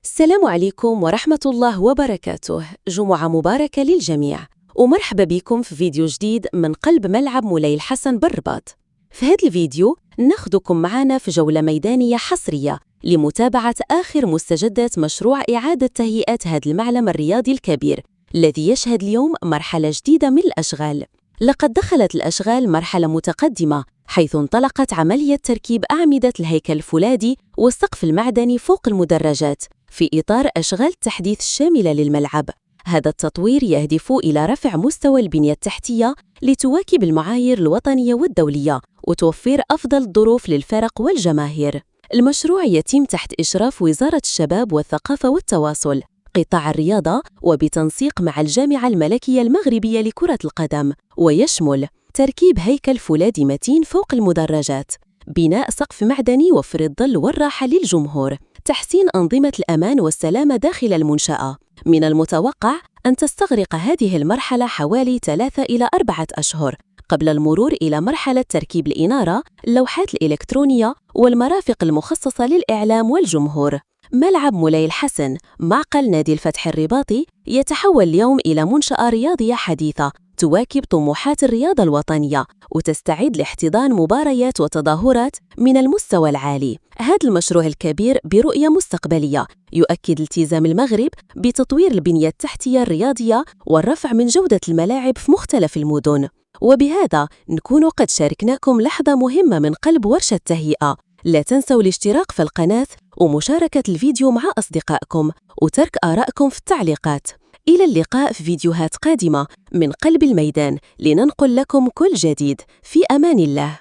السلام عليكم ورحمة الله وبركاته. جمعة مباركة للجميع، ومرحبا بكم في فيديو جديد من قلب ملعب مولاي الحسن بالرباط. في هذا الفيديو ناخدكم معنا في جولة ميدانية حصرية لمتابعة آخر مستجدات مشروع إعادة تهيئة هذا المعلم الرياضي الكبير الذي يشهد اليوم مرحلة جديدة من الأشغال. لقد دخلت الأشغال مرحلة متقدمة، حيث انطلقت عملية تركيب أعمدة الهيكل الفولاذي والسقف المعدني فوق المدرجات في إطار أشغال التحديث الشاملة للملعب. هذا التطوير يهدف إلى رفع مستوى البنية التحتية لتواكب المعايير الوطنية والدولية وتوفير أفضل الظروف للفرق والجماهير. المشروع يتم تحت إشراف وزارة الشباب والثقافة والتواصل، قطاع الرياضة، وبتنسيق مع الجامعة الملكية المغربية لكرة القدم، ويشمل تركيب هيكل فولاذي متين فوق المدرجات، بناء سقف معدني يوفر الظل والراحة للجمهور، تحسين أنظمة الأمان والسلامة داخل المنشأة. من المتوقع أن تستغرق هذه المرحلة حوالي 3 إلى 4 أشهر قبل المرور إلى مرحلة تركيب الإنارة، اللوحات الإلكترونية، والمرافق المخصصة للإعلام والجمهور. ملعب مولاي الحسن معقل نادي الفتح الرباطي يتحول اليوم إلى منشأة رياضية حديثة تواكب طموحات الرياضة الوطنية وتستعد لاحتضان مباريات وتظاهرات من المستوى العالي. هذا المشروع الكبير برؤية مستقبلية يؤكد التزام المغرب بتطوير البنية التحتية الرياضية والرفع من جودة الملاعب في مختلف المدن. وبهذا نكون قد شاركناكم لحظة مهمة من قلب ورشة تهيئة. لا تنسوا الاشتراك في القناة ومشاركة الفيديو مع أصدقائكم وترك آرائكم في التعليقات. إلى اللقاء في فيديوهات قادمة من قلب الميدان لننقل لكم كل جديد. في أمان الله.